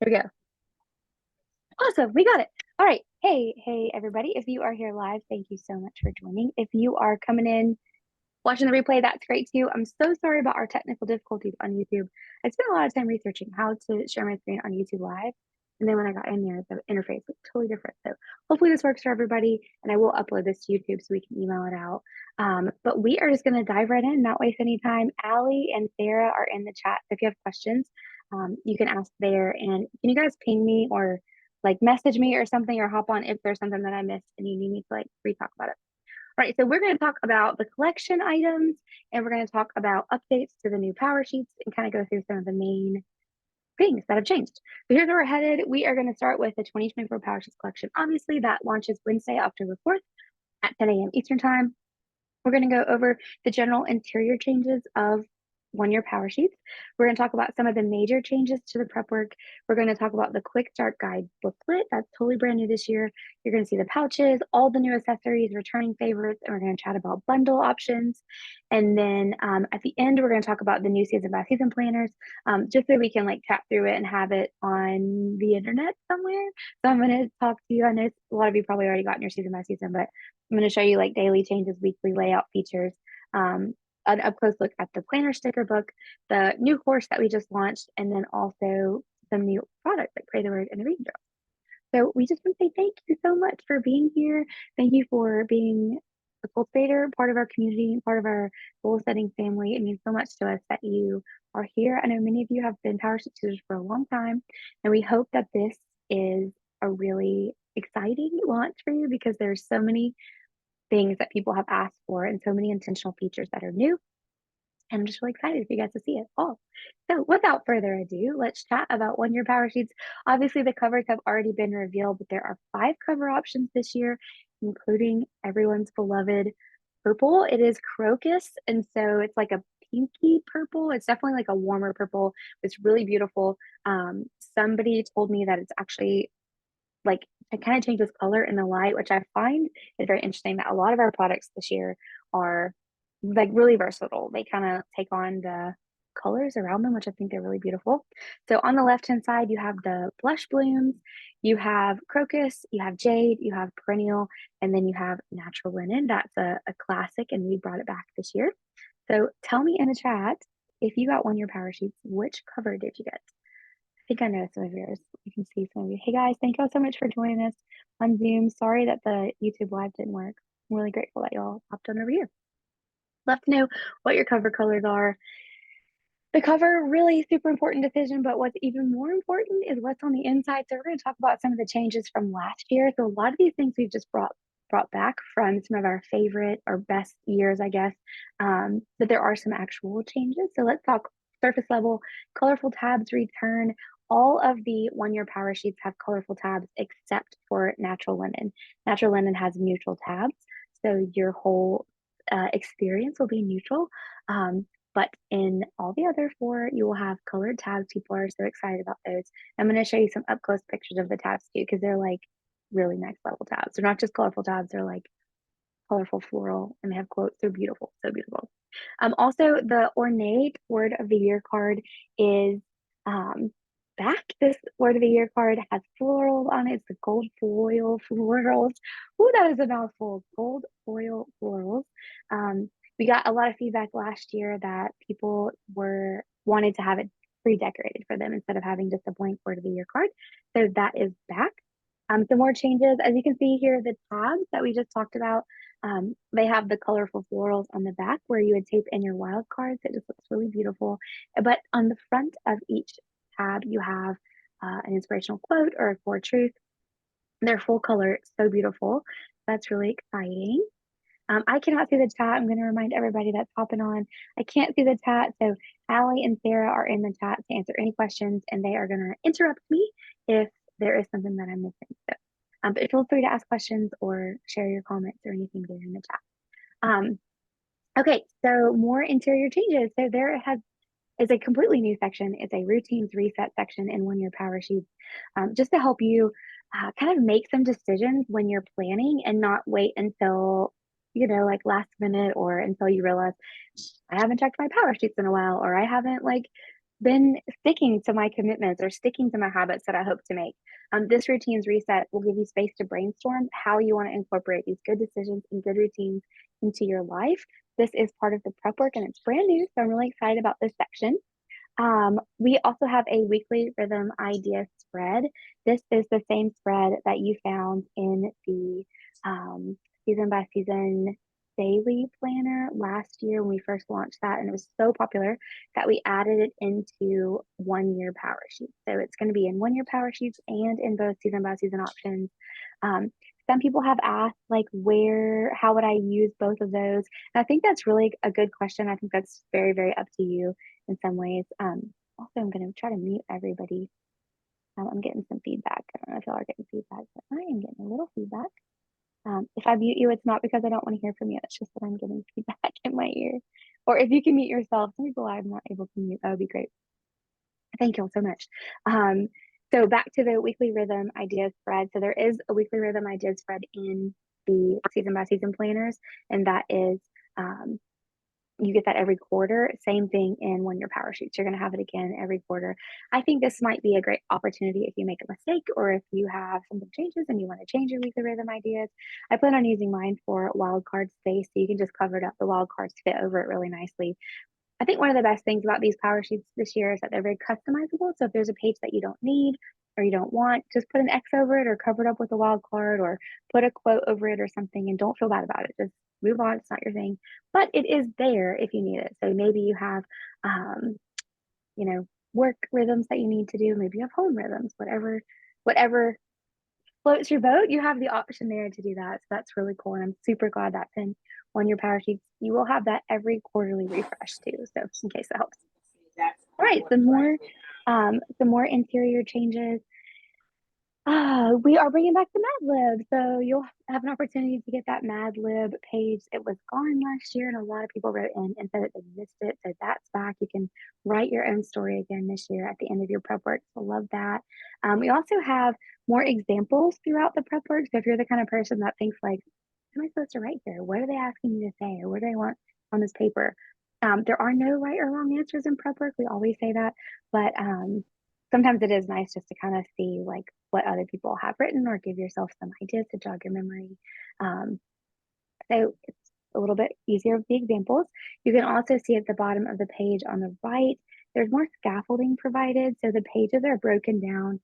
There we go. Awesome. We got it. All right. Hey, everybody. If you are here live, thank you so much for joining. If you are coming in, watching the replay, that's great too. I'm so sorry about our technical difficulties on YouTube. I spent a lot of time researching how to share my screen on YouTube Live. And then when I got in there, the interface looked totally different. So hopefully this works for everybody. And I will upload this to YouTube so we can email it out. But we are just going to dive right in, not waste any time. Allie and Sarah are in the chat. So if you have questions, you can ask there. And can you guys ping me or like message me or something, or hop on if there's something that I missed and you need me to like re-talk about it. All right, so we're going to talk about the collection items, and we're going to talk about updates to the new power sheets and kind of go through some of the main things that have changed. So here's where we're headed. We are going to start with the 2024 PowerSheets Collection. Obviously, that launches Wednesday, October 4th at 10 a.m. Eastern Time. We're going to go over the general interior changes of one-year power sheets. We're going to talk about some of the major changes to the prep work. We're going to talk about the quick start guide booklet. That's totally brand new this year. You're going to see the pouches, all the new accessories, returning favorites, and we're going to chat about bundle options. And then at the end, we're going to talk about the new season by season planners, just so we can like chat through it and have it on the internet somewhere. So I'm going to talk to you. I know a lot of you probably already gotten your season by season, but I'm going to show you like daily changes, weekly layout features, an up close look at the planner sticker book, the new course that we just launched, and then also some new products like Pray the Word and the Reading Journal. So we just want to say thank you so much for being here. Thank you for being a cultivator, part of our community, part of our goal setting family. It means so much to us that you are here. I know many of you have been PowerSheets users for a long time, and we hope that this is a really exciting launch for you because there's so many things that people have asked for and so many intentional features that are new. And I'm just really excited for you guys to see it all. So without further ado, let's chat about one-year power sheets. Obviously, the covers have already been revealed, but there are 5 cover options this year, including everyone's beloved purple. It is crocus, and so it's like a pinky purple. It's definitely like a warmer purple. It's really beautiful. Somebody told me that it's actually like it kind of changes color in the light, which I find is very interesting that a lot of our products this year are like really versatile. They kind of take on the colors around them, which I think they're really beautiful. So on the left-hand side, you have the blush blooms, you have crocus, you have jade, you have perennial, and then you have natural linen. That's a classic, and we brought it back this year. So tell me in the chat if you got one-year power sheets, which cover did you get? I think I know some of yours. You can see some of you. Hey guys, thank you all so much for joining us on Zoom. Sorry that the YouTube live didn't work. I'm really grateful that y'all popped on over here. Love to know what your cover colors are. The cover, really super important decision, but what's even more important is what's on the inside. So we're going to talk about some of the changes from last year. So a lot of these things we've just brought back from some of our favorite or best years, I guess. But there are some actual changes. So let's talk surface level. Colorful tabs return. All of the one-year power sheets have colorful tabs except for natural linen. Natural linen has neutral tabs, so your whole experience will be neutral. But in all the other 4, you will have colored tabs. People are so excited about those. I'm going to show you some up close pictures of the tabs too, because they're like really next level tabs. They're not just colorful tabs, they're like colorful floral, and they have quotes. They're beautiful, so beautiful. Also, the ornate word of the year card is back. This word of the year card has florals on it. It's the gold foil florals. Ooh, that is a mouthful. Gold foil florals. We got a lot of feedback last year that people wanted to have it pre-decorated for them instead of having just a blank word of the year card. So that is back. Some more changes. As you can see here, the tabs that we just talked about, they have the colorful florals on the back where you would tape in your wild cards. It just looks really beautiful. But on the front of each tab, you have an inspirational quote or a core truth. They're full color, so beautiful. That's really exciting. I cannot see the chat. I'm going to remind everybody that's hopping on. I can't see the chat. So Allie and Sarah are in the chat to answer any questions, and they are going to interrupt me if there is something that I'm missing. So, but feel free to ask questions or share your comments or anything there in the chat. Okay, so more interior changes. So is a completely new section. It's a routines reset section in one-year power sheets, just to help you kind of make some decisions when you're planning and not wait until like last minute or until you realize I haven't checked my power sheets in a while, or I haven't like been sticking to my commitments or sticking to my habits that I hope to make. This routines reset will give you space to brainstorm how you want to incorporate these good decisions and good routines into your life. This is part of the prep work and it's brand new, so I'm really excited about this section. We also have a weekly rhythm idea spread. This is the same spread that you found in the season by season daily planner last year when we first launched that. And it was so popular that we added it into 1 year power sheets. So it's going to be in 1 year power sheets and in both season by season options. Um, some people have asked, like, how would I use both of those? And I think that's really a good question. I think that's very, very up to you in some ways. Also, I'm going to try to mute everybody. I'm getting some feedback. I don't know if y'all are getting feedback, but I am getting a little feedback. If I mute you, it's not because I don't want to hear from you. It's just that I'm getting feedback in my ear. Or if you can mute yourself, some people I'm not able to mute. That would be great. Thank you all so much. So back to the weekly rhythm idea spread. So there is a weekly rhythm idea spread in the season by season planners, and that is you get that every quarter. Same thing in 1 year power sheets. You're going to have it again every quarter. I think this might be a great opportunity if you make a mistake or if you have something changes and you want to change your weekly rhythm ideas. I plan on using mine for wildcard space, so you can just cover it up. The wildcards fit over it really nicely. I think one of the best things about these power sheets this year is that they're very customizable. So if there's a page that you don't need or you don't want, just put an X over it or cover it up with a wild card or put a quote over it or something and don't feel bad about it. Just move on. It's not your thing, but it is there if you need it. So maybe you have, um, work rhythms that you need to do. Maybe you have home rhythms, whatever floats your boat, you have the option there to do that. So that's really cool. And I'm super glad that's in 1 year power sheets. You will have that every quarterly refresh too. So in case that helps. All right, some more interior changes. We are bringing back the Mad Lib. So you'll have an opportunity to get that Mad Lib page. It was gone last year and a lot of people wrote in and said that they missed it. So that's back. You can write your own story again this year at the end of your prep work. So love that. We also have more examples throughout the prep work. So if you're the kind of person that thinks like, what am I supposed to write here? What are they asking me to say? Or what do they want on this paper? There are no right or wrong answers in prep work. We always say that, but sometimes it is nice just to kind of see like what other people have written or give yourself some ideas to jog your memory. So it's a little bit easier with the examples. You can also see at the bottom of the page on the right, there's more scaffolding provided. So the pages are broken down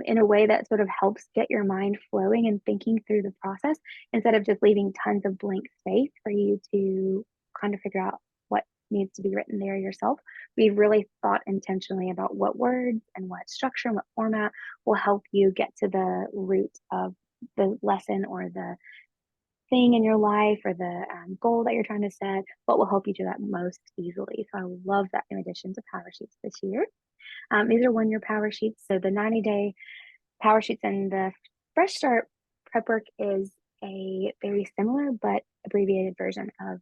in a way that sort of helps get your mind flowing and thinking through the process instead of just leaving tons of blank space for you to kind of figure out what needs to be written there yourself. We've really thought intentionally about what words and what structure and what format will help you get to the root of the lesson or the thing in your life or the goal that you're trying to set, what will help you do that most easily. So I love that new addition to Power Sheets this year. These are 1 year power sheets. So the 90-day power sheets and the fresh start prep work is a very similar but abbreviated version of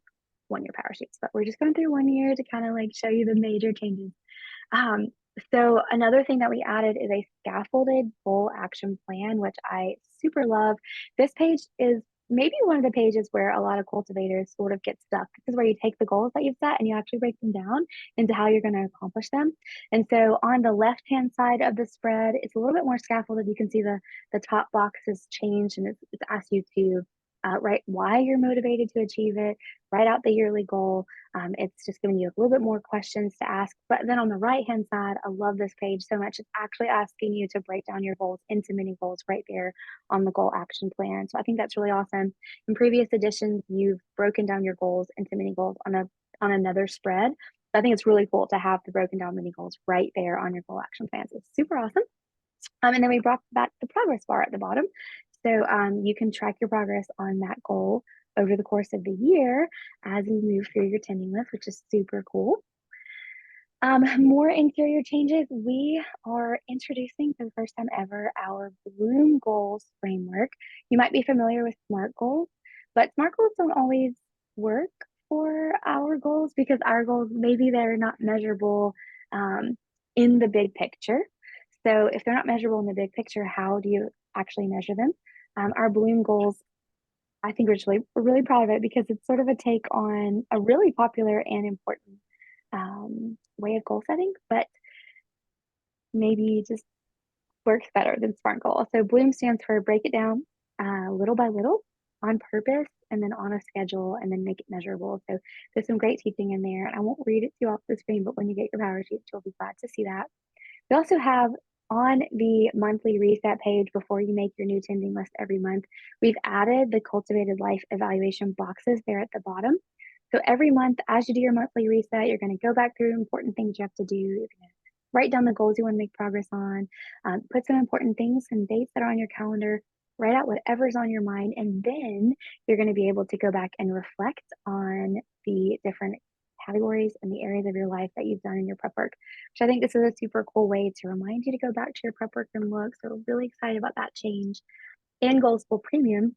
1 year power sheets. But we're just going through 1 year to kind of like show you the major changes. Um, so another thing that we added is a scaffolded goal action plan, which I super love. This page is maybe one of the pages where a lot of cultivators sort of get stuck. This is where you take the goals that you've set and you actually break them down into how you're going to accomplish them. And so on the left-hand side of the spread, it's a little bit more scaffolded. You can see the top box has changed and it's asked you to write why you're motivated to achieve it, write out the yearly goal. It's just giving you a little bit more questions to ask. But then on the right-hand side, I love this page so much. It's actually asking you to break down your goals into mini goals right there on the goal action plan. So I think that's really awesome. In previous editions, you've broken down your goals into mini goals on another spread. So I think it's really cool to have the broken down mini goals right there on your goal action plan. So it's super awesome. And then we brought back the progress bar at the bottom. So you can track your progress on that goal over the course of the year as you move through your tending list, which is super cool. More interior changes. We are introducing for the first time ever our Bloom Goals framework. You might be familiar with SMART goals, but SMART goals don't always work for our goals because our goals, maybe they're not measurable in the big picture. So if they're not measurable in the big picture, how do you actually measure them? Our Bloom goals, I think we're really proud of it because it's sort of a take on a really popular and important way of goal setting, but maybe just works better than SMART goal. So Bloom stands for break it down little by little on purpose and then on a schedule and then make it measurable. So there's some great teaching in there. And I won't read it to you off the screen, but when you get your power sheets, you'll be glad to see that. We also have on the monthly reset page before you make your new tending list every month, we've added the cultivated life evaluation boxes there at the bottom. So every month, as you do your monthly reset, you're going to go back through important things you have to do. You're going to write down the goals you want to make progress on, put some important things and dates that are on your calendar, write out whatever's on your mind, and then you're going to be able to go back and reflect on the different categories and the areas of your life that you've done in your prep work, which I think this is a super cool way to remind you to go back to your prep work and look. So really excited about that change. In Goal School Premium,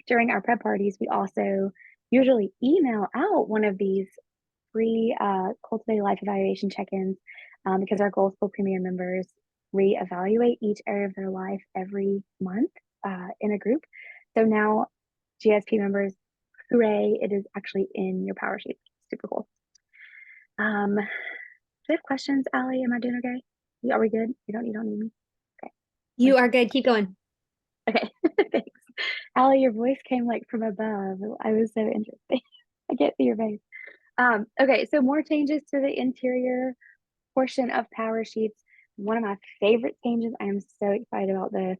during our prep parties, we also usually email out one of these free Cultivated Life Evaluation check-ins because our Goal School Premium members reevaluate each area of their life every month in a group. So now GSP members, hooray, it is actually in your power sheet. Super cool. Do you have questions, Allie? Am I doing okay? Are we good? You don't need me? Okay. You are good. Keep going. Okay. Thanks. Allie, your voice came like from above. I was so interested. I can't see your face. Okay, so more changes to the interior portion of Power Sheets. One of my favorite changes. I am so excited about this.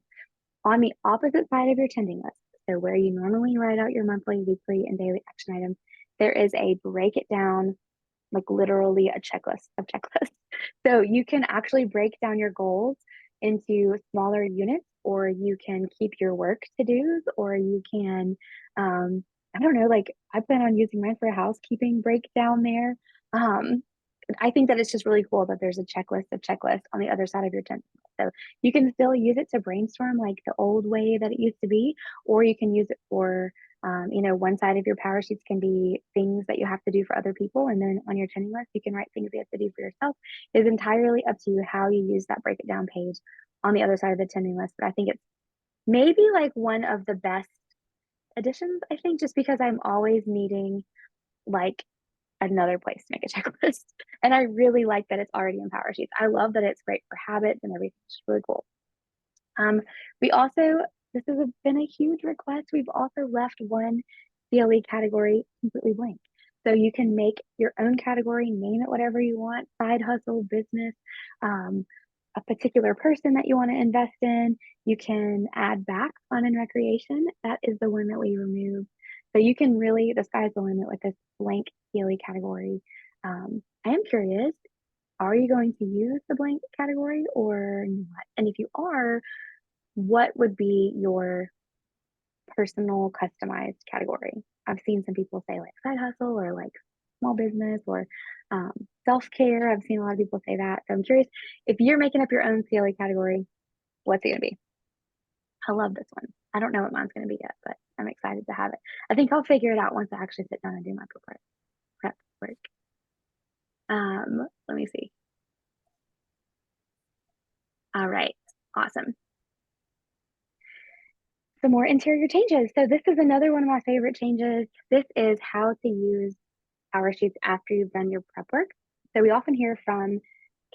On the opposite side of your tending list, so where you normally write out your monthly, weekly, and daily action items, there is a break it down, like literally a checklist of checklists. So you can actually break down your goals into smaller units, or you can keep your work to dos, or you can, I don't know, like I plan on using mine for a housekeeping breakdown there. I think that it's just really cool that there's a checklist of checklists on the other side of your tent. So you can still use it to brainstorm like the old way that it used to be, or you can use it for one side of your power sheets can be things that you have to do for other people. And then on your tending list, you can write things you have to do for yourself. It's entirely up to you how you use that break it down page on the other side of the tending list. But I think it's maybe like one of the best additions, I think, just because I'm always needing like another place to make a checklist. And I really like that it's already in Power Sheets. I love that it's great for habits and everything. It's really cool. We also, this has been a huge request. We've also left one CLE category completely blank. So you can make your own category, name it whatever you want, side hustle, business, a particular person that you want to invest in. You can add back fun and recreation. That is the one that we remove. So you can really, the sky's the limit with this blank CLE category. I am curious, are you going to use the blank category or not? And if you are, what would be your personal customized category? I've seen some people say like side hustle or like small business or self-care. I've seen a lot of people say that. So I'm curious if you're making up your own CLE category, what's it going to be? I love this one. I don't know what mine's going to be yet, but I'm excited to have it. I think I'll figure it out once I actually sit down and do my prep work. Let me see. All right. Awesome. Some more interior changes. So this is another one of my favorite changes. This is how to use Power Sheets after you've done your prep work. So we often hear from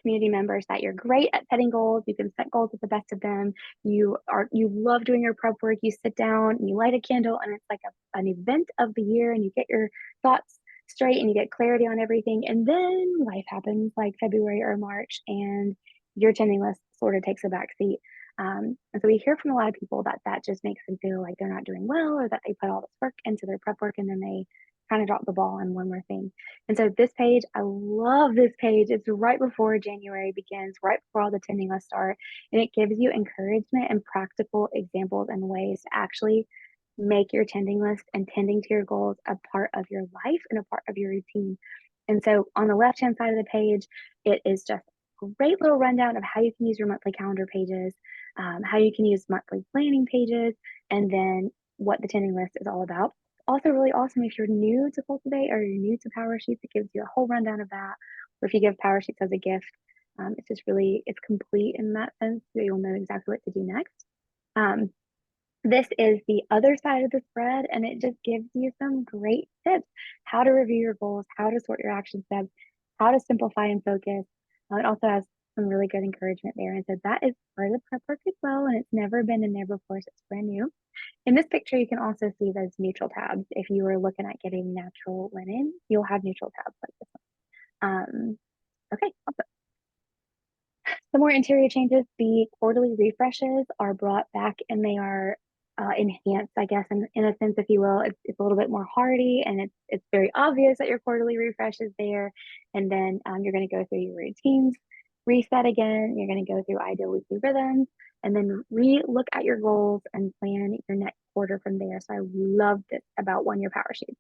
community members that you're great at setting goals. You can set goals at the best of them. You love doing your prep work. You sit down and you light a candle and it's like an event of the year and you get your thoughts straight and you get clarity on everything. And then life happens like February or March and your tending list sort of takes a back seat. And so we hear from a lot of people that that just makes them feel like they're not doing well or that they put all this work into their prep work and then they kind of drop the ball on one more thing. And so this page, I love this page. It's right before January begins, right before all the tending lists start. And it gives you encouragement and practical examples and ways to actually make your tending list and tending to your goals a part of your life and a part of your routine. And so on the left-hand side of the page, it is just a great little rundown of how you can use your monthly calendar pages, how you can use monthly planning pages, and then what the tending list is all about. Also really awesome if you're new to Cultivate or you're new to Power Sheets, it gives you a whole rundown of that. Or if you give Power Sheets as a gift, it's just really, it's complete in that sense, so you'll know exactly what to do next. This is the other side of the spread, and it just gives you some great tips, how to review your goals, how to sort your action steps, how to simplify and focus. It also has some really good encouragement there. And so that is part of the prep work as well. And it's never been in there before, so it's brand new. In this picture, you can also see those neutral tabs. If you were looking at getting natural linen, you'll have neutral tabs like this one. Okay, awesome. Some more interior changes. The quarterly refreshes are brought back and they are enhanced, I guess, in a sense, if you will. It's a little bit more hardy and it's very obvious that your quarterly refresh is there. And then you're going to go through your routines, reset again. You're going to go through ideal weekly rhythms and then re-look at your goals and plan your next quarter from there. So I love this about One Year PowerSheets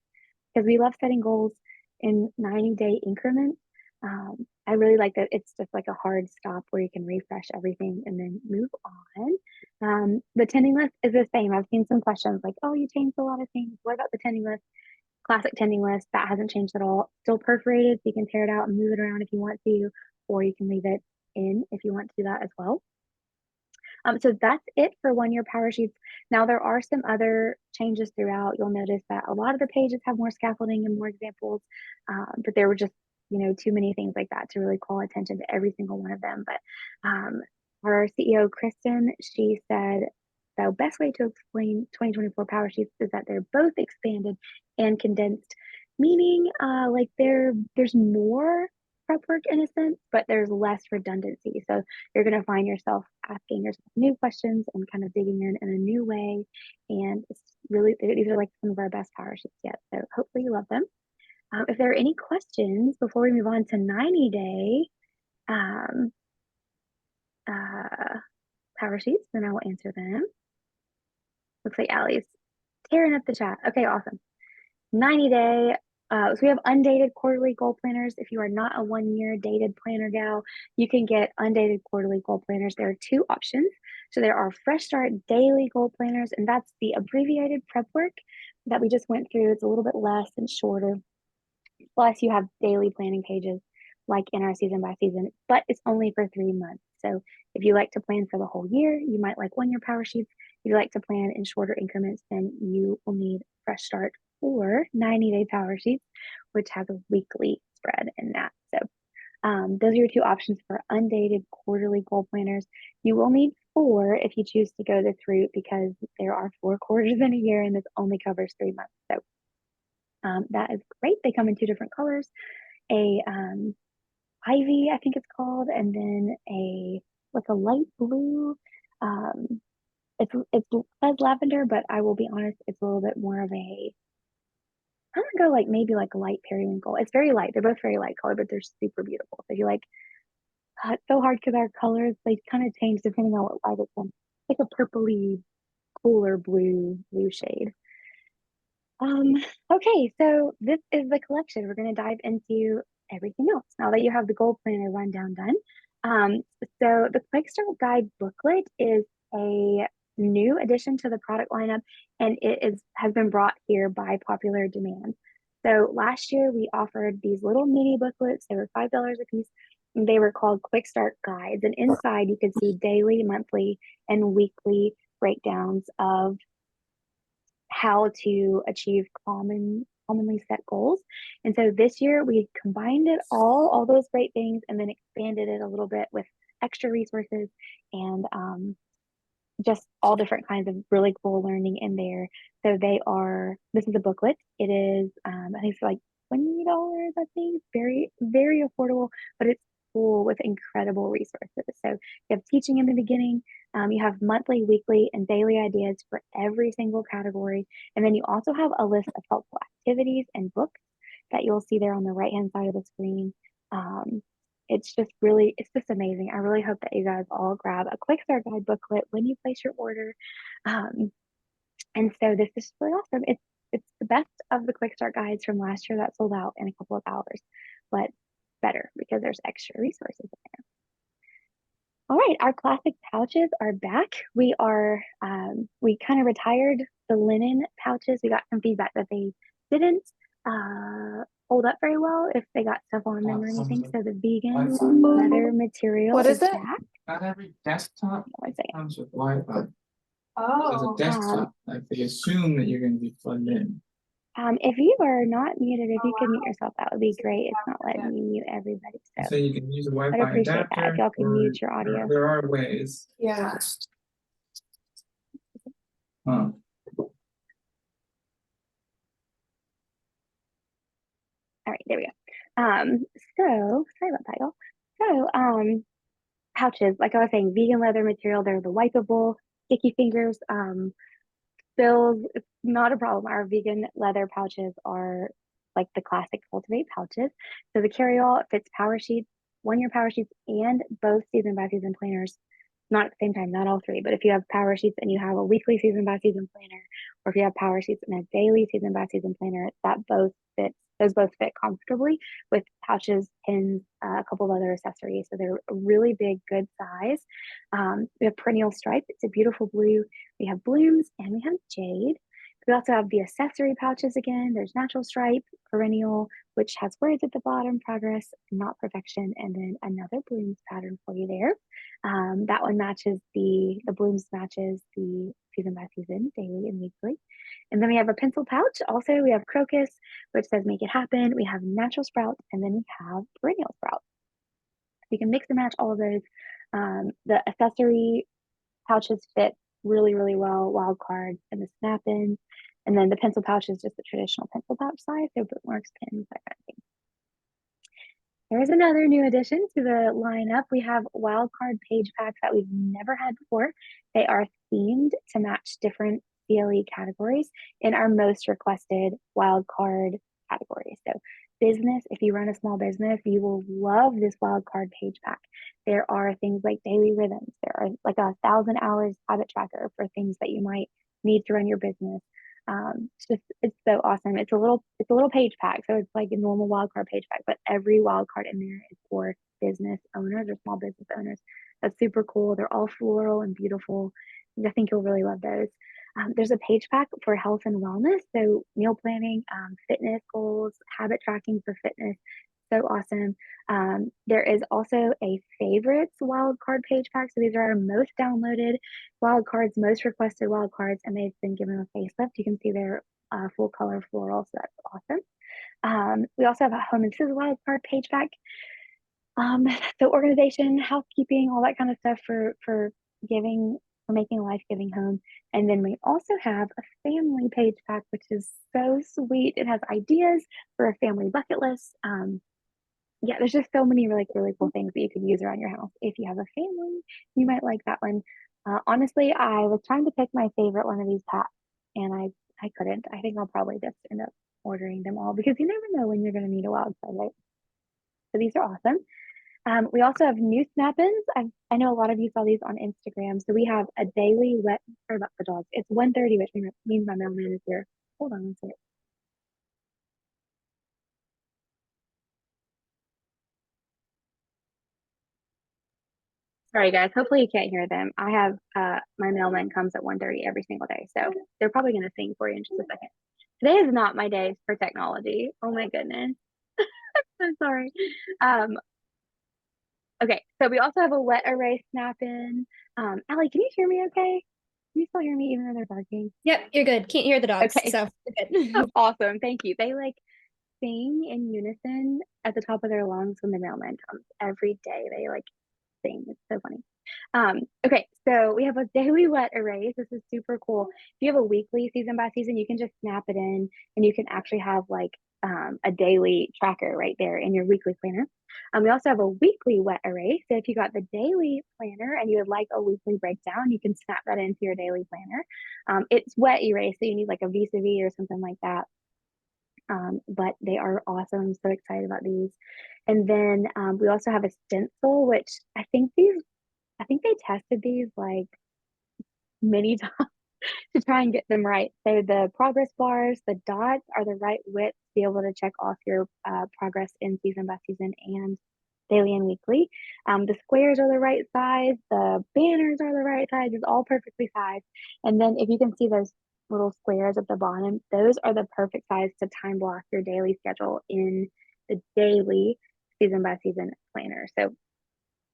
because we love setting goals in 90-day increments. I really like that it's just like a hard stop where you can refresh everything and then move on. The tending list is the same. I've seen some questions like, oh, you changed a lot of things. What about the tending list? Classic tending list, that hasn't changed at all. Still perforated, so you can tear it out and move it around if you want to, or you can leave it in if you want to do that as well. So that's it for One Year PowerSheets. Now there are some other changes throughout. You'll notice that a lot of the pages have more scaffolding and more examples, but there were just too many things like that to really call attention to every single one of them. But our CEO Kristen, she said the best way to explain 2024 PowerSheets is that they're both expanded and condensed, meaning like there's more prep work in a sense, but there's less redundancy. So you're going to find yourself asking yourself new questions and kind of digging in a new way. And it's really, these are like some of our best PowerSheets yet. So hopefully you love them. If there are any questions before we move on to 90-day PowerSheets, then I will answer them. Looks like Allie's tearing up the chat. Okay, awesome. 90-day. So we have undated quarterly goal planners. If you are not a 1 year dated planner gal, you can get undated quarterly goal planners. There are two options. So there are Fresh Start daily goal planners, and that's the abbreviated prep work that we just went through. It's a little bit less and shorter. Plus, you have daily planning pages like in our season by season, but it's only for 3 months. So if you like to plan for the whole year, you might like 1 year PowerSheets. If you like to plan in shorter increments, then you will need Fresh Start or 90-day PowerSheets, which has a weekly spread in that. So those are your two options for undated quarterly goal planners. You will need 4 if you choose to go this route because there are 4 quarters in a year and this only covers 3 months. So that is great. They come in 2 different colors, a ivy, I think it's called, and then a light blue. It's says lavender, but I will be honest, it's a little bit more of a, I'm gonna go like maybe like a light periwinkle. It's very light. They're both very light color, but they're super beautiful. So if you like, it's so hard because our colors they kind of change depending on what light it's in. Like a purpley, cooler blue shade. Okay, so this is the collection. We're going to dive into everything else now that you have the goal planner rundown done. Um, so the Quick Start Guide booklet is a new addition to the product lineup, and has been brought here by popular demand. So last year we offered these little mini booklets. They were $5 a piece. And they were called Quick Start Guides, and inside you could see daily, monthly, and weekly breakdowns of how to achieve commonly set goals. And so this year we combined it all those great things, and then expanded it a little bit with extra resources and just all different kinds of really cool learning in there. So this is a booklet. It is, I think it's like $20, I think. Very, very affordable, but it's full with incredible resources. So you have teaching in the beginning, you have monthly, weekly, and daily ideas for every single category. And then you also have a list of helpful activities and books that you'll see there on the right-hand side of the screen. It's just amazing. I really hope that you guys all grab a Quick Start Guide booklet when you place your order. And so this is really awesome. It's the best of the Quick Start Guides from last year that sold out in a couple of hours, but better because there's extra resources in there. All right, our classic pouches are back. We kind of retired the linen pouches. We got some feedback that they didn't hold up very well if they got stuff on them or anything. So the vegan leather material What is it? back. Not every desktop One second. comes with Wi-Fi. As a Oh, desktop, like they assume that you're going to be plugged in. If you are not muted, if you could mute yourself, that would be great. It's not letting me mute everybody, so So you can use a I'd Wi-Fi appreciate that if adapter, y'all could or mute your audio. there are ways. Yeah. Huh. All right, there we go. So sorry about that, y'all. So, pouches, like I was saying, vegan leather material. They're the wipeable, sticky fingers. Spills, it's not a problem. Our vegan leather pouches are like the classic Cultivate pouches. So the carry-all fits Power Sheets, 1 year Power Sheets, and both season by season planners. Not at the same time, not all three, but if you have Power Sheets and you have a weekly season by season planner, or if you have Power Sheets and a daily season by season planner, that both fits. Those both fit comfortably with pouches, pins, a couple of other accessories. So they're a really big, good size. We have perennial stripe. It's a beautiful blue. We have blooms and we have jade. We also have the accessory pouches again. There's natural stripe, perennial, which has words at the bottom, progress, not perfection, and then another blooms pattern for you there. That one matches the blooms matches the season by season, daily and weekly. And then we have a pencil pouch. Also, we have crocus, which says make it happen. We have natural sprout, and then we have perennial sprout. You can mix and match all of those. The accessory pouches fit really, really well. Wild card and the snap in. And then the pencil pouch is just the traditional pencil pouch size. So bookmarks, pins, that kind of thing. There's another new addition to the lineup. We have wild card page packs that we've never had before. They are themed to match different CLE categories in our most requested wild card categories. So business, if you run a small business, you will love this wild card page pack. There are things like daily rhythms. There are like 1,000 hours habit tracker for things that you might need to run your business. It's so awesome. It's a little page pack, so it's like a normal wildcard page pack, but every wildcard in there is for business owners or small business owners. That's super cool. They're all floral and beautiful. I think you'll really love those. There's a page pack for health and wellness, so meal planning, fitness goals, habit tracking for fitness. So awesome. There is also a favorites wildcard page pack. So these are our most downloaded wild cards, most requested wild cards, and they've been given a facelift. You can see they're full color floral, so that's awesome. We also have a home and scissor wild card page pack. So organization, housekeeping, all that kind of stuff for giving, for making a life-giving home. And then we also have a family page pack, which is so sweet. It has ideas for a family bucket list. Yeah, there's just so many really, really cool things that you could use around your house. If you have a family, you might like that one. Honestly, I was trying to pick my favorite one of these packs, and I couldn't. I think I'll probably just end up ordering them all because you never know when you're going to need a wild card, right? So these are awesome. We also have new snap-ins. I know a lot of you saw these on Instagram. So we have a daily wet. Sorry about the dogs. It's 1:30, which means my mailman is here. Hold on one second. Sorry guys, hopefully you can't hear them. I have my mailman comes at 1:30 every single day. So they're probably gonna sing for you in just a second. Today is not my day for technology. Oh my goodness. I'm sorry. Um, okay, so we also have a wet array snap in. Allie, can you hear me okay? Can you still hear me even though they're barking? Yep, you're good. Can't hear the dogs, Okay. so you're good. Awesome. Thank you. They like sing in unison at the top of their lungs when the mailman comes every day. They like sing. It's so funny. Okay, so we have a daily wet erase. This is super cool. If you have a weekly season by season, you can just snap it in and you can actually have like a daily tracker right there in your weekly planner. We also have a weekly wet erase. So if you got the daily planner and you would like a weekly breakdown, you can snap that into your daily planner. It's wet erase, so you need like a vis-a-vis or something like that. But they are awesome. I'm so excited about these. And then we also have a stencil, which I think they tested these like many times to try and get them right. So the progress bars, the dots are the right width to be able to check off your progress in season by season and daily and weekly. The squares are the right size. The banners are the right size. It's all perfectly sized. And then if you can see those little squares at the bottom, those are the perfect size to time block your daily schedule in the daily season by season planner. So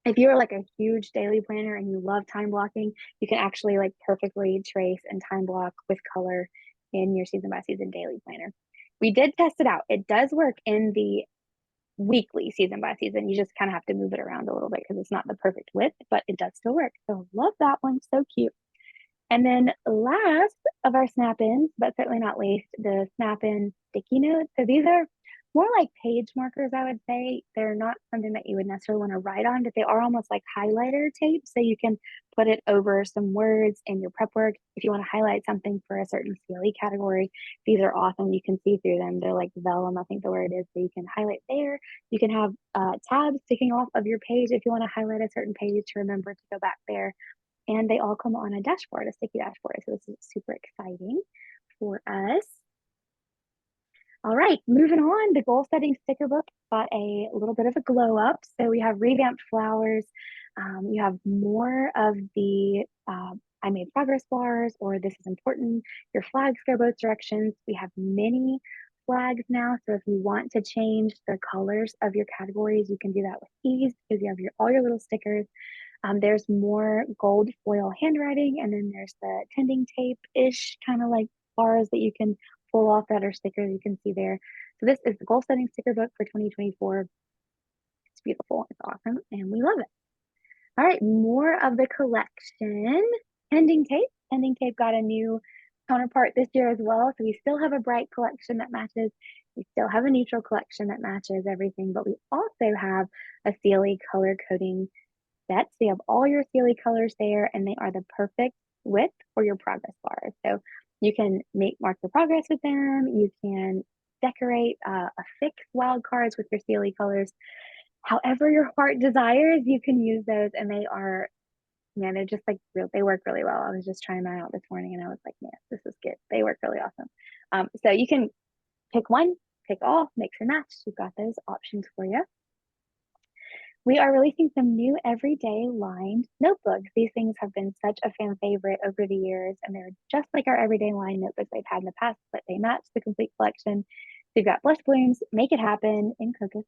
if you're like a huge daily planner and you love time blocking, you can actually like perfectly trace and time block with color in your season by season daily planner. We did test it out. It does work in the weekly season by season. You just kind of have to move it around a little bit because it's not the perfect width, but it does still work. So love that one. So cute. And then last of our snap-ins, but certainly not least, the snap-in sticky notes. So these are more like page markers, I would say. They're not something that you would necessarily want to write on, but they are almost like highlighter tape. So you can put it over some words in your prep work. If you want to highlight something for a certain CLE category, these are awesome. You can see through them. They're like vellum, I think the word is. So you can highlight there. You can have tabs sticking off of your page if you want to highlight a certain page to remember to go back there. And they all come on a dashboard, a sticky dashboard. So this is super exciting for us. All right, moving on, the goal setting sticker book got a little bit of a glow up. So we have revamped flowers. You have more of the I made progress bars, or this is important. Your flags go both directions. We have many flags now. So if you want to change the colors of your categories, you can do that with ease because you have all your little stickers. There's more gold foil handwriting, and then there's the tending tape-ish kind of like bars that you can pull off that are stickers you can see there. So this is the goal setting sticker book for 2024. It's beautiful, it's awesome, and we love it. All right, more of the collection. Tending tape. Tending tape got a new counterpart this year as well. So we still have a bright collection that matches. We still have a neutral collection that matches everything, but we also have a CLE color coding set. So you have all your CLE colors there, and they are the perfect width for your progress bars. So you can mark your progress with them. You can decorate affix wild cards with your CLE colors. However your heart desires, you can use those, and they are, man, they're just like real. They work really well. I was just trying mine out this morning, and I was like, man, this is good. They work really awesome. So you can pick one, pick all, mix and match. You've got those options for you. We are releasing some new everyday lined notebooks. These things have been such a fan favorite over the years, and they're just like our everyday lined notebooks they've had in the past, but they match the complete collection. We've got Blush Blooms, Make It Happen in Crocus,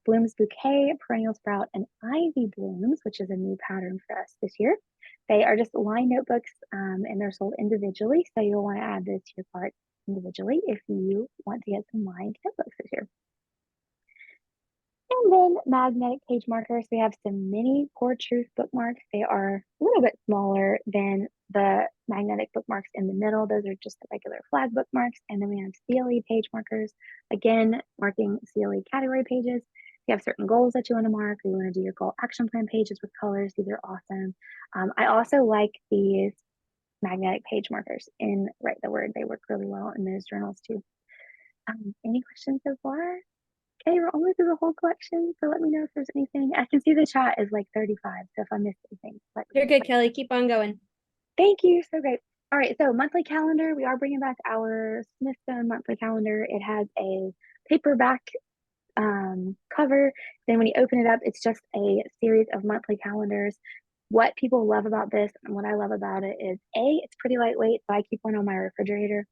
Blooms Bouquet, Perennial Sprout, and Ivy Blooms, which is a new pattern for us this year. They are just lined notebooks, and they're sold individually, so you'll want to add this to your cart individually if you want to get some lined notebooks this year. And then magnetic page markers. We have some mini Core Truth bookmarks. They are a little bit smaller than the magnetic bookmarks in the middle. Those are just the regular flag bookmarks. And then we have CLE page markers. Again, marking CLE category pages. If you have certain goals that you want to mark, or you want to do your goal action plan pages with colors, these are awesome. I also like these magnetic page markers in Write the Word. They work really well in those journals too. Any questions so far? Okay, we're almost through the whole collection, so let me know if there's anything. I can see the chat is like 35, so if I missed anything, You're good, Kelly. Keep on going. Thank you, so great. All right, so monthly calendar, we are bringing back our Smithstone monthly calendar. It has a paperback cover. Then when you open it up, it's just a series of monthly calendars. What people love about this and what I love about it is A, it's pretty lightweight, so I keep one on my refrigerator.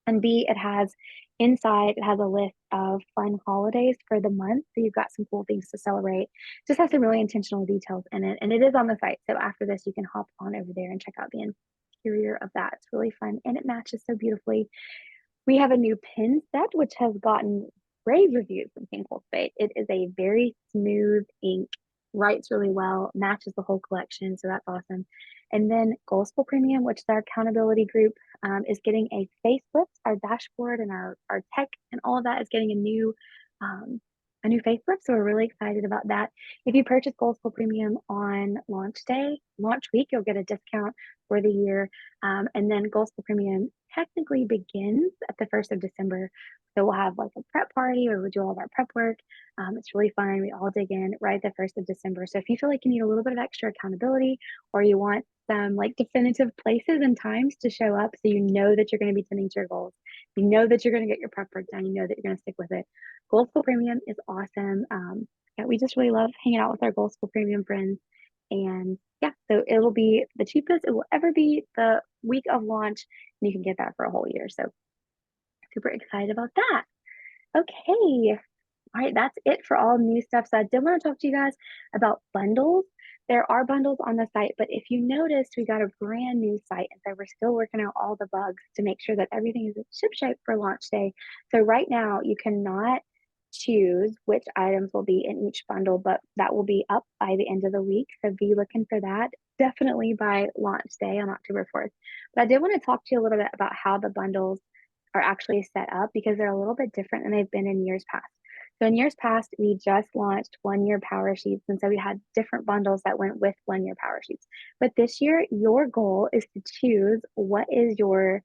And B, it has a list of fun holidays for the month. So you've got some cool things to celebrate. Just has some really intentional details in it. And it is on the site. So after this, you can hop on over there and check out the interior of that. It's really fun and it matches so beautifully. We have a new pin set, which has gotten rave reviews from King Cold Spade. It is a very smooth ink, writes really well, matches the whole collection. So that's awesome. And then Goal School Premium, which is our accountability group, is getting a facelift. Our dashboard and our tech and all of that is getting a new facelift. So we're really excited about that. If you purchase Goal School Premium on launch week, you'll get a discount for the year. And then Goal School Premium technically begins at the 1st of December. So we'll have like a prep party where we do all of our prep work. It's really fun. We all dig in right at the 1st of December. So if you feel like you need a little bit of extra accountability, or you want some like definitive places and times to show up so you know that you're going to be tending to your goals, you know that you're going to get your prep work done, you know that you're going to stick with it. Goal School Premium is awesome. Yeah, we just really love hanging out with our Goal School Premium friends. And yeah, so it'll be the cheapest it will ever be the week of launch, and you can get that for a whole year. So super excited about that. Okay. All right, that's it for all new stuff. So I did want to talk to you guys about bundles. There are bundles on the site, but if you noticed, we got a brand new site, and so we're still working out all the bugs to make sure that everything is shipshape for launch day. So right now, you cannot choose which items will be in each bundle, but that will be up by the end of the week. So be looking for that definitely by launch day on October 4th. But I did want to talk to you a little bit about how the bundles are actually set up because they're a little bit different than they've been in years past. So in years past, we just launched 1 year PowerSheets, and so we had different bundles that went with 1 year PowerSheets. But this year, your goal is to choose what is your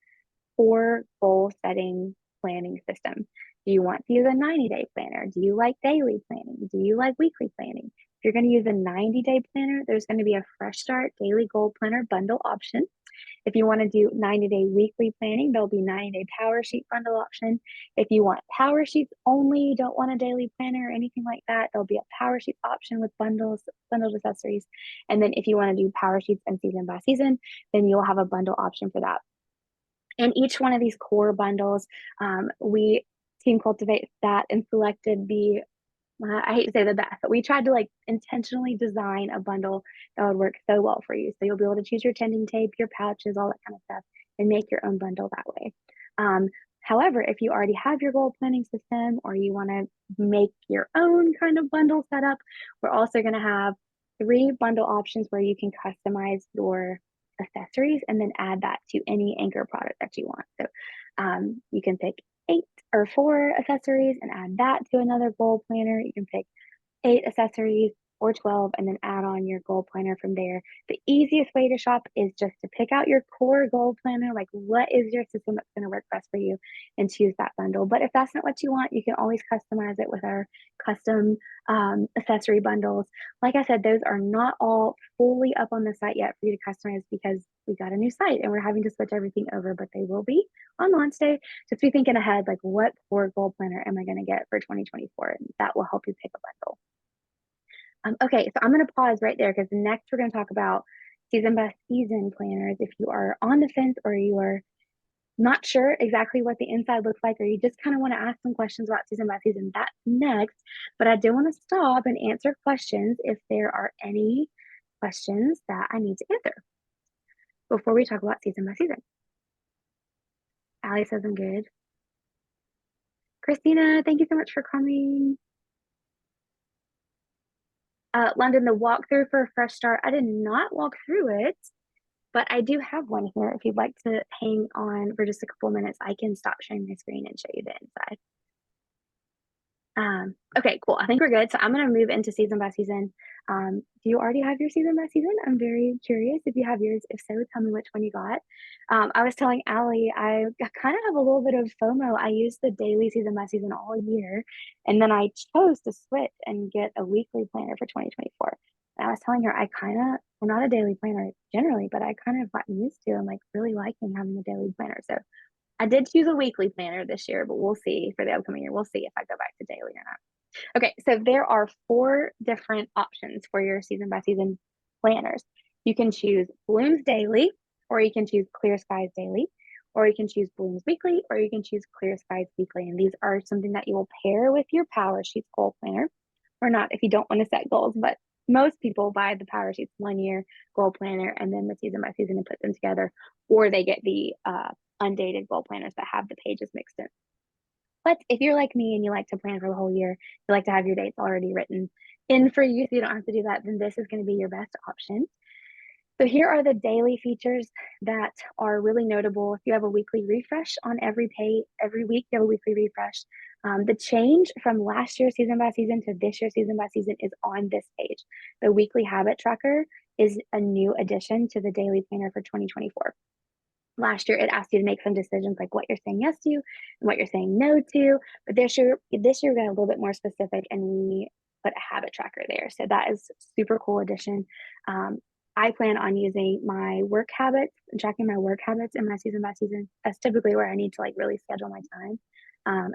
core goal setting planning system. Do you want to use a 90-day planner? Do you like daily planning? Do you like weekly planning? If you're going to use a 90-day planner, there's going to be a fresh start daily goal planner bundle option. If you want to do 90-day weekly planning, there'll be 90-day PowerSheet bundle option. If you want PowerSheets only, don't want a daily planner or anything like that, there'll be a PowerSheet option with bundled accessories. And then if you want to do PowerSheets and season by season, then you'll have a bundle option for that. And each one of these core bundles, we Team Cultivate that and selected the I hate to say the best, but we tried to like intentionally design a bundle that would work so well for you. So you'll be able to choose your tending tape, your pouches, all that kind of stuff, and make your own bundle that way. However, if you already have your goal planning system or you want to make your own kind of bundle setup, we're also going to have 3 bundle options where you can customize your accessories and then add that to any anchor product that you want. So you can pick 8 or 4 accessories and add that to another goal planner. You can pick 8 accessories or 12 and then add on your goal planner from there. The easiest way to shop is just to pick out your core goal planner, like what is your system that's going to work best for you, and choose that bundle. But if that's not what you want, you can always customize it with our custom accessory bundles. Like I said, those are not all fully up on the site yet for you to customize because we got a new site and we're having to switch everything over, but they will be on launch day. Just be thinking ahead, like what core goal planner am I going to get for 2024? And that will help you pick a bundle. Okay, so I'm going to pause right there because next we're going to talk about season by season planners. If you are on the fence or you are not sure exactly what the inside looks like, or you just kind of want to ask some questions about season by season, that's next. But I do want to stop and answer questions if there are any questions that I need to answer before we talk about season by season. Allie says I'm good. Christina, thank you so much for coming. London, the walkthrough for a fresh start. I did not walk through it, but I do have one here. If you'd like to hang on for just a couple minutes, I can stop sharing my screen and show you the inside. Okay, cool. I think we're good. So I'm going to move into season by season. Do you already have your season by season? I'm very curious if you have yours. If so, tell me which one you got. I was telling Allie, I kind of have a little bit of FOMO. I used the daily season by season all year, and then I chose to switch and get a weekly planner for 2024. And I was telling her, I'm not a daily planner generally, but I kind of gotten used to and like really liking having a daily planner. So I did choose a weekly planner this year, but we'll see for the upcoming year. We'll see if I go back to daily or not. Okay, so there are 4 different options for your season by season planners. You can choose Blooms Daily, or you can choose Clear Skies Daily, or you can choose Blooms Weekly, or you can choose Clear Skies Weekly. And these are something that you will pair with your PowerSheets goal planner, or not if you don't want to set goals, but most people buy the PowerSheets 1 year goal planner and then the season by season and put them together, or they get the undated goal planners that have the pages mixed in. But if you're like me and you like to plan for the whole year, you like to have your dates already written in for you so you don't have to do that, then this is going to be your best option. So here are the daily features that are really notable. If you have a weekly refresh on every page, every week you have a weekly refresh. The change from last year's season by season to this year's season by season is on this page. The weekly habit tracker is a new addition to the daily planner for 2024. Last year, it asked you to make some decisions like what you're saying yes to and what you're saying no to. But this year we got a little bit more specific and we put a habit tracker there. So that is super cool addition. I plan on using my work habits and tracking my work habits in my season by season. That's typically where I need to like really schedule my time.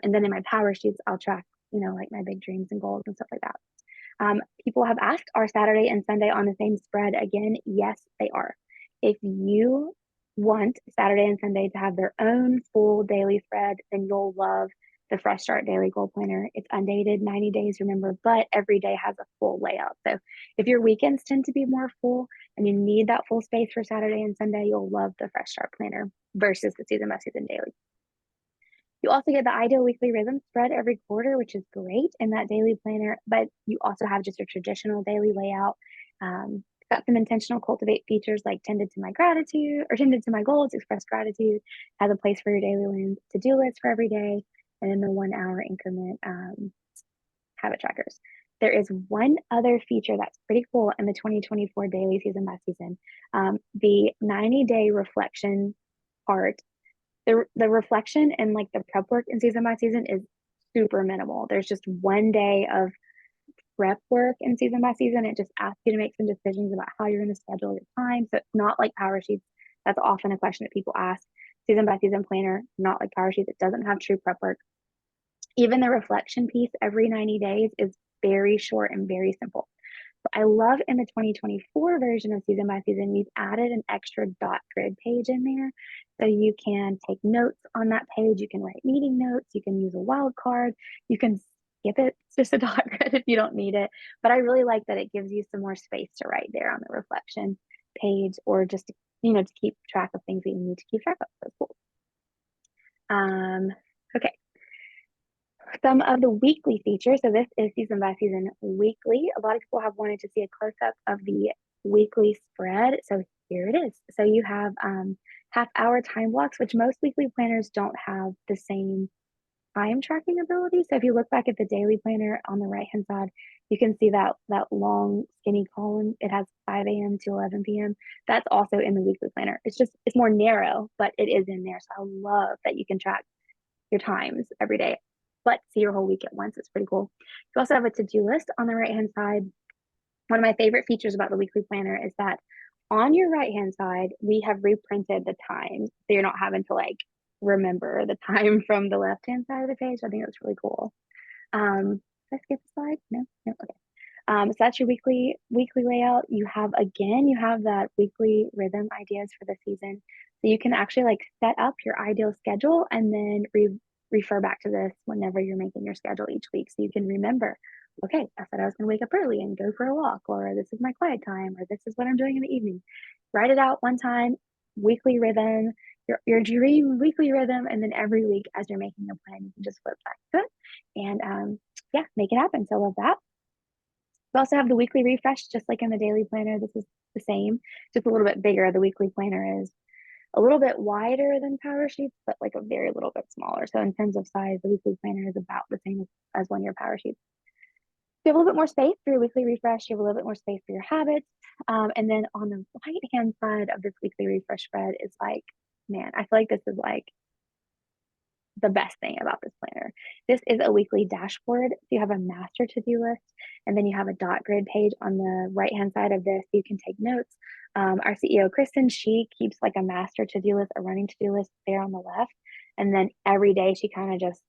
And then in my PowerSheets, I'll track, like my big dreams and goals and stuff like that. People have asked, are Saturday and Sunday on the same spread again? Yes, they are. If you want Saturday and Sunday to have their own full daily thread, then you'll love the Fresh Start Daily Goal Planner. It's undated, 90 days, remember, but every day has a full layout. So if your weekends tend to be more full and you need that full space for Saturday and Sunday, you'll love the Fresh Start Planner versus the Season by Season Daily. You also get the ideal weekly rhythm spread every quarter, which is great in that daily planner, but you also have just a traditional daily layout. Got some intentional cultivate features like tended to my gratitude or tended to my goals, express gratitude, has a place for your daily to-do list for every day, and then the 1 hour increment habit trackers. There is one other feature that's pretty cool in the 2024 daily season by season. The 90-day reflection part, the reflection and like the prep work in season by season is super minimal. There's just 1 day of prep work in season by season. It just asks you to make some decisions about how you're going to schedule your time. So it's not like PowerSheets. That's often a question that people ask. Season by season planner, not like PowerSheets. It doesn't have true prep work. Even the reflection piece every 90 days is very short and very simple. I love in the 2024 version of season by season, we've added an extra dot grid page in there. So you can take notes on that page. You can write meeting notes. You can use a wild card. You can skip it. It's just a dot grid if you don't need it. But I really like that it gives you some more space to write there on the reflection page or just, to keep track of things that you need to keep track of. That's cool. Okay. Some of the weekly features. So this is season by season weekly. A lot of people have wanted to see a close-up of the weekly spread. So here it is. So you have half-hour time blocks, which most weekly planners don't have the same time tracking ability. So if you look back at the daily planner on the right-hand side, you can see that long skinny column. It has 5 a.m. to 11 p.m. That's also in the weekly planner. It's more narrow, but it is in there. So I love that you can track your times every day, but see your whole week at once. It's pretty cool. You also have a to-do list on the right-hand side. One of my favorite features about the weekly planner is that on your right-hand side, we have reprinted the times. So you're not having to like remember the time from the left-hand side of the page. I think that's really cool. Did I skip a slide? No, okay. So that's your weekly layout. You have that weekly rhythm ideas for the season. So you can actually like set up your ideal schedule and then refer back to this whenever you're making your schedule each week. So you can remember, okay, I said I was going to wake up early and go for a walk, or this is my quiet time, or this is what I'm doing in the evening. Write it out one time, weekly rhythm, your dream weekly rhythm, and then every week as you're making your plan, you can just flip back to it and make it happen. So I love that. We also have the weekly refresh, just like in the daily planner. This is the same, just a little bit bigger. The weekly planner is a little bit wider than PowerSheets, but like a very little bit smaller. So in terms of size, the weekly planner is about the same as one-year PowerSheets. You have a little bit more space for your weekly refresh. You have a little bit more space for your habits. And then on the right-hand side of this weekly refresh spread is like, man, I feel like this is like the best thing about this planner. This is a weekly dashboard. So you have a master to-do list, and then you have a dot grid page on the right-hand side of this. You can take notes. Our CEO, Kristen, she keeps like a master to-do list, a running to-do list there on the left. And then every day she kind of just,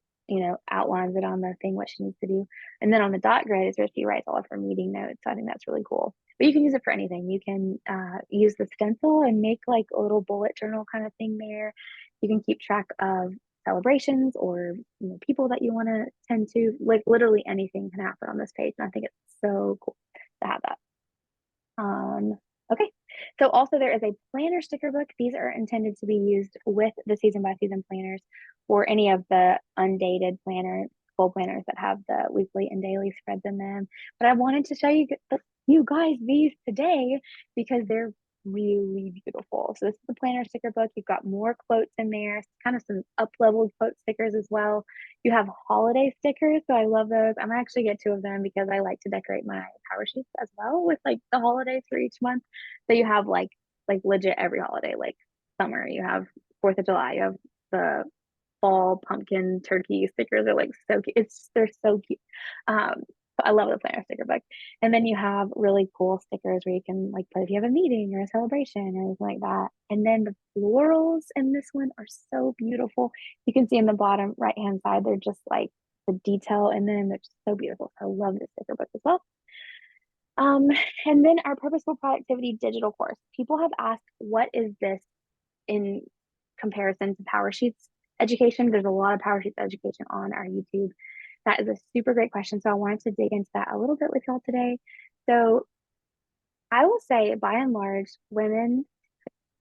outlines it on the thing, what she needs to do. And then on the dot grid is where she writes all of her meeting notes. So I think that's really cool. But you can use it for anything. You can use the stencil and make like a little bullet journal kind of thing there. You can keep track of celebrations or people that you want to tend to, like literally anything can happen on this page, and I think it's so cool to have that. Okay, so also there is a planner sticker book. These are intended to be used with the season by season planners or any of the undated full planners that have the weekly and daily spreads in them. But I wanted to show you guys these today because they're really beautiful. So this is the planner sticker book. You've got more quotes in there, kind of some up-leveled quote stickers as well. You have holiday stickers, so I love those. I'm gonna actually get 2 of them because I like to decorate my PowerSheets as well with like the holidays for each month. So you have like legit every holiday, like summer, you have 4th of July, you have the fall pumpkin turkey stickers. They're like so cute. They're so cute. I love the planner sticker book. And then you have really cool stickers where you can like put if you have a meeting or a celebration or anything like that. And then the florals in this one are so beautiful. You can see in the bottom right hand side, they're just like the detail in them. They're just so beautiful. So I love this sticker book as well. And then our purposeful productivity digital course. People have asked, what is this in comparison to PowerSheets? education. There's a lot of PowerSheets education on our YouTube. That is a super great question. So I wanted to dig into that a little bit with y'all today. So I will say, by and large, women,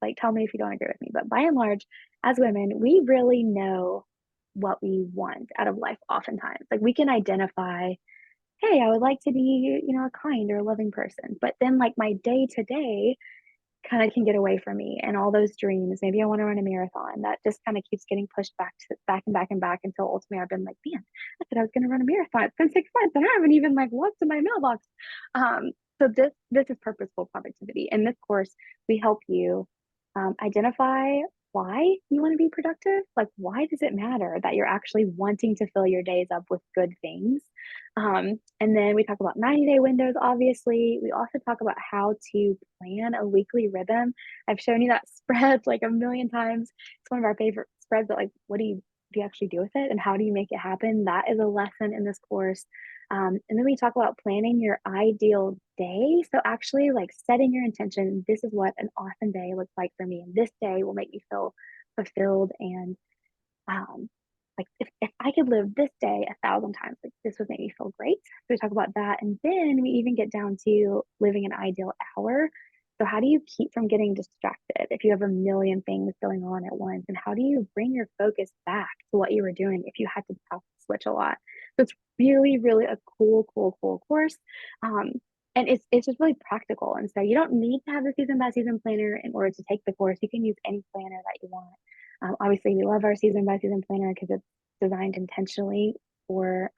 like tell me if you don't agree with me, but by and large, as women, we really know what we want out of life oftentimes. Like we can identify, hey, I would like to be, a kind or a loving person. But then like my day to day kind of can get away from me and all those dreams. Maybe I want to run a marathon. That just kind of keeps getting pushed back and back and back until ultimately I've been like, man, I said I was going to run a marathon. It's been 6 months and I haven't even like looked in my mailbox. So this is purposeful productivity. In this course, we help you identify why you want to be productive. Like, why does it matter that you're actually wanting to fill your days up with good things? And then we talk about 90-day windows, obviously. We also talk about how to plan a weekly rhythm. I've shown you that spread like a million times. It's one of our favorite spreads, but like, what do you actually do with it? And how do you make it happen? That is a lesson in this course. And then we talk about planning your ideal day. So actually like setting your intention, this is what an awesome day looks like for me. And this day will make me feel fulfilled and like if I could live this day 1,000 times, like this would make me feel great. So we talk about that. And then we even get down to living an ideal hour. So how do you keep from getting distracted if you have a million things going on at once? And how do you bring your focus back to what you were doing if you had to switch a lot? So it's really, really a cool course. And it's just really practical. And so you don't need to have the season by season planner in order to take the course. You can use any planner that you want. Obviously, we love our season by season planner because it's designed intentionally for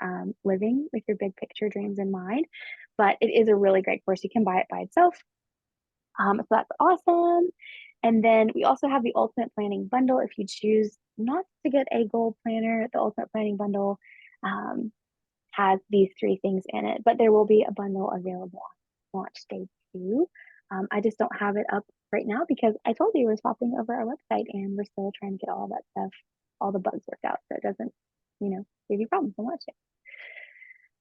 living with your big picture dreams in mind. But it is a really great course. You can buy it by itself. So that's awesome. And then we also have the Ultimate Planning Bundle. If you choose not to get a goal planner, the Ultimate Planning Bundle has these 3 things in it, but there will be a bundle available on launch day 2. I just don't have it up right now because I told you we're swapping over our website and we're still trying to get all that stuff, all the bugs worked out so it doesn't, give you problems on launch day.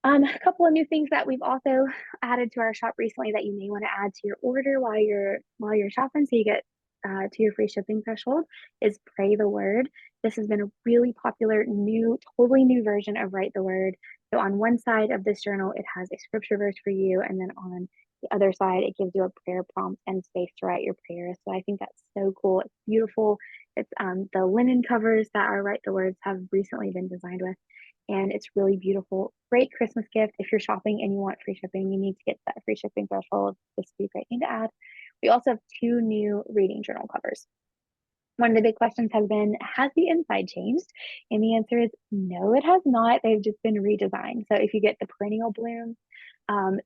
A couple of new things that we've also added to our shop recently that you may want to add to your order while you're shopping so you get to your free shipping threshold is Pray the Word. This has been a really popular totally new version of Write the Word. So on one side of this journal, it has a scripture verse for you, and then on the other side, it gives you a prayer prompt and space to write your prayers. So I think that's so cool. It's beautiful. It's the linen covers that our Write the Words have recently been designed with. And it's really beautiful. Great Christmas gift. If you're shopping and you want free shipping, you need to get that free shipping threshold. This would be a great thing to add. We also have 2 new reading journal covers. One of the big questions has been, has the inside changed? And the answer is no, it has not. They've just been redesigned. So if you get the perennial bloom,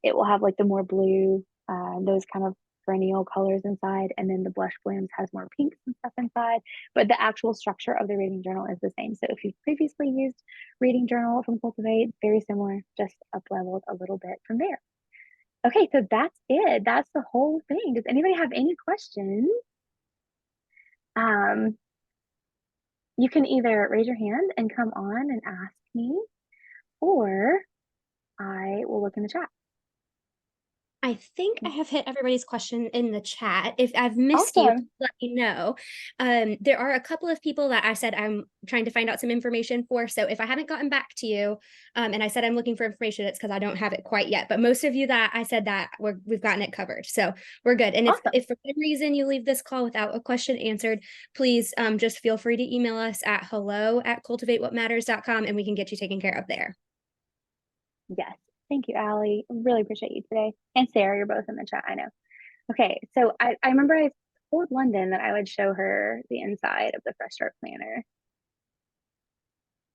it will have like the more blue, those kind of perennial colors inside. And then the blush blooms has more pinks and stuff inside. But the actual structure of the reading journal is the same. So if you've previously used reading journal from Cultivate, very similar, just up leveled a little bit from there. Okay, so that's it. That's the whole thing. Does anybody have any questions? You can either raise your hand and come on and ask me, or I will look in the chat. I think I have hit everybody's question in the chat. If I've missed you, Awesome. let me know. There are a couple of people that I said I'm trying to find out some information for. So if I haven't gotten back to you, and I said I'm looking for information, it's because I don't have it quite yet. But most of you that I said that we've gotten it covered. So we're good. And Awesome. if for some reason you leave this call without a question answered, please just feel free to email us at hello@cultivatewhatmatters.com and we can get you taken care of there. Yes. Thank you, Allie. Really appreciate you today. And Sarah, you're both in the chat, I know. Okay, so I remember I told London that I would show her the inside of the Fresh Start Planner.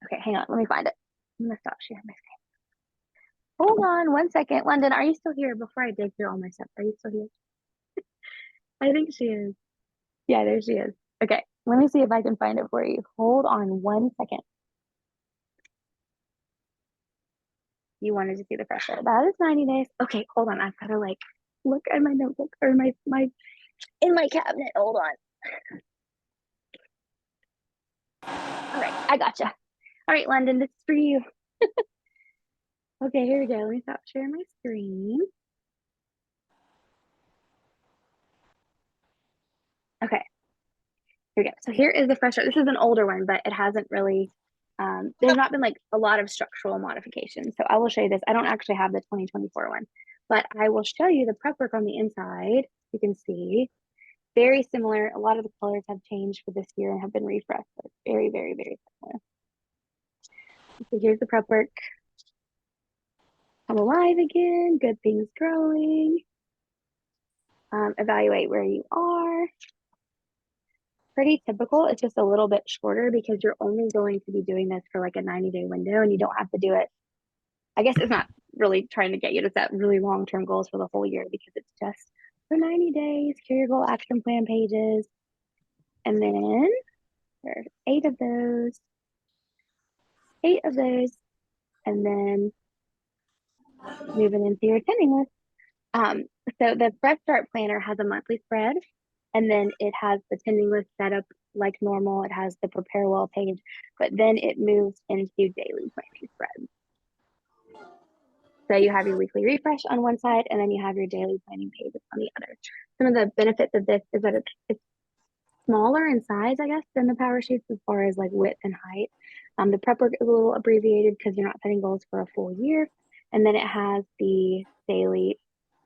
Okay, hang on, let me find it. I'm gonna stop sharing my screen. Hold on 1 second. London, are you still here before I dig through all my stuff? Are you still here? I think she is. Yeah, there she is. Okay, let me see if I can find it for you. Hold on 1 second. You wanted to see the Fresh Start. That is 90 days. Okay, hold on. I've got to like look at my notebook or my in my cabinet. Hold on. All right, I gotcha. All right, London, this is for you. Okay, here we go. Let me stop sharing my screen. Okay. Here we go. So here is the fresh start. This is an older one, but it hasn't really, there's not been like a lot of structural modifications. So I will show you this. I don't actually have the 2024 one, but I will show you the prep work on the inside. You can see very similar. A lot of the colors have changed for this year and have been refreshed. So it's very, very, very similar. So here's the prep work. Come alive again. Good things growing. Evaluate where you are. Pretty typical. It's just a little bit shorter because you're only going to be doing this for like a 90-day window and you don't have to do it. I guess it's not really trying to get you to set really long-term goals for the whole year because it's just for 90 days. Here your goal action plan pages. And then there's 8 of those. 8 of those. And then moving into your attending list. So the Fresh Start Planner has a monthly spread, and then it has the attending list set up like normal. It has the Prepare Well page, but then it moves into daily planning spreads. So you have your weekly refresh on one side, and then you have your daily planning pages on the other. Some of the benefits of this is that it's smaller in size, I guess, than the PowerSheets as far as like width and height. The prep work is a little abbreviated because you're not setting goals for a full year. And then it has the daily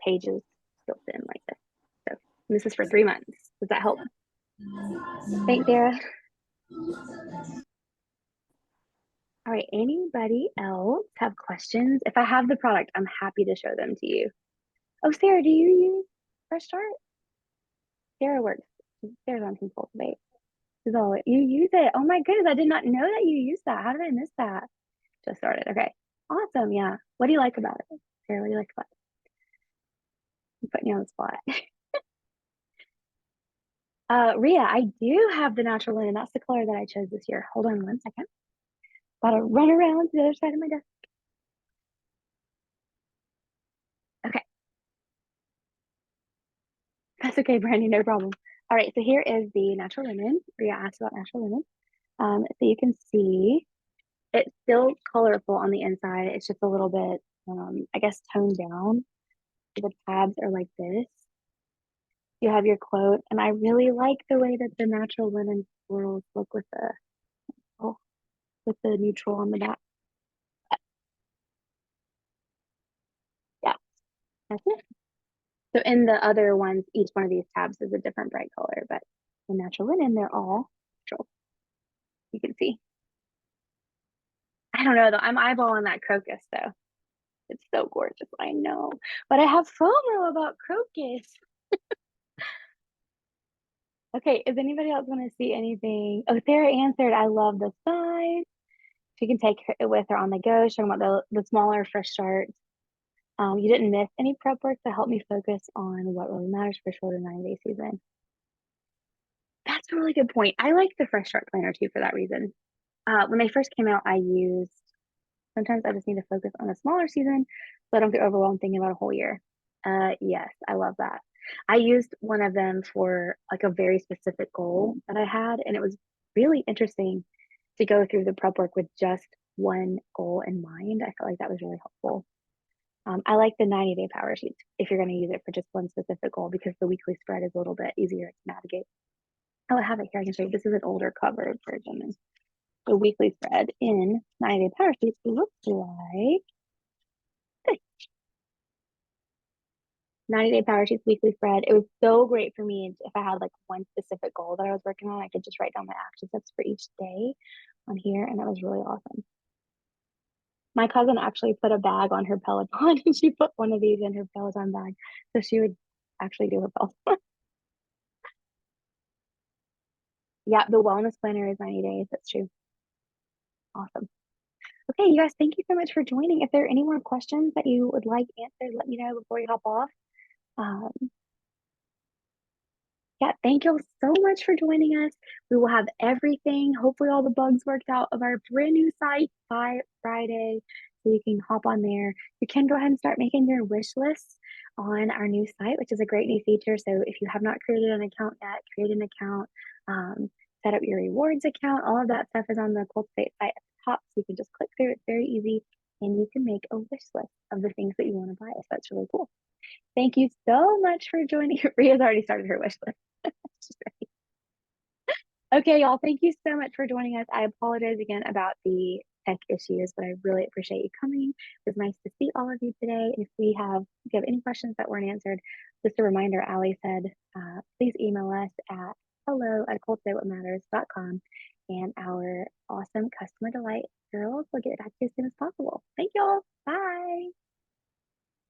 pages built in like this. So this is for 3 months. Does that help? Thanks, Sarah. All right, anybody else have questions? If I have the product, I'm happy to show them to you. Oh, Sarah, do you use Fresh Start? Sarah works. Sarah's on Cultivate. So you use it. Oh my goodness, I did not know that you use that. How did I miss that? Just started. Okay. Awesome. Yeah. What do you like about it? Sarah, what do you like about it? I'm putting you on the spot. Rhea, I do have the natural linen. That's the color that I chose this year. Hold on one second. Gotta run around to the other side of my desk. Okay. That's okay, Brandy, no problem. All right, so here is the natural linen. Rhea asked about natural linen. So you can see it's still colorful on the inside. It's just a little bit, I guess, toned down. The tabs are like this. You have your quote, and I really like the way that the natural linen swirls look with the neutral on the back. Yeah, that's it. So in the other ones, each one of these tabs is a different bright color, but the natural linen, they're all neutral. You can see. I don't know though. I'm eyeballing that crocus though. It's so gorgeous. I know, but I have FOMO about crocus. Okay, is anybody else want to see anything? Oh, Sarah answered, I love the size. She can take it with her on the go. She's talking about the smaller fresh starts. You didn't miss any prep work to help me focus on what really matters for shorter 9-day season. That's a really good point. I like the Fresh Start Planner too for that reason. When they first came out, sometimes I just need to focus on a smaller season so I don't get overwhelmed thinking about a whole year. Yes, I love that. I used one of them for like a very specific goal that I had, and it was really interesting to go through the prep work with just one goal in mind. I felt like that was really helpful. I like the 90-day power sheets if you're going to use it for just one specific goal because the weekly spread is a little bit easier to navigate. Oh, I have it here. I can show you. This is an older covered version. The weekly spread in 90-day power sheets looks like this. 90-day power sheets weekly spread. It was so great for me if I had like one specific goal that I was working on. I could just write down my action steps for each day on here, and that was really awesome. My cousin actually put a bag on her Peloton and she put one of these in her Peloton bag. So she would actually do her Peloton. Yeah, the wellness planner is 90 days. That's true. Awesome. Okay, you guys, thank you so much for joining. If there are any more questions that you would like answered, let me know before you hop off. Yeah, thank you all so much for joining us. We will have everything, hopefully all the bugs worked out of our brand new site by Friday. So you can hop on there. You can go ahead and start making your wish lists on our new site, which is a great new feature. So if you have not created an account yet, create an account, set up your rewards account. All of that stuff is on the Cultivate site at the top. So you can just click through. It's very easy. And you can make a wish list of the things that you want to buy. So that's really cool. Thank you so much for joining. Rhea's already started her wish list. Okay, y'all, thank you so much for joining us. I apologize again about the tech issues, but I really appreciate you coming. It was nice to see all of you today. And if you have any questions that weren't answered, just a reminder, Allie said, please email us at hello@cultivatewhatmatters.com, and our awesome customer delight girls will get back to you as soon as possible. Thank y'all. Bye.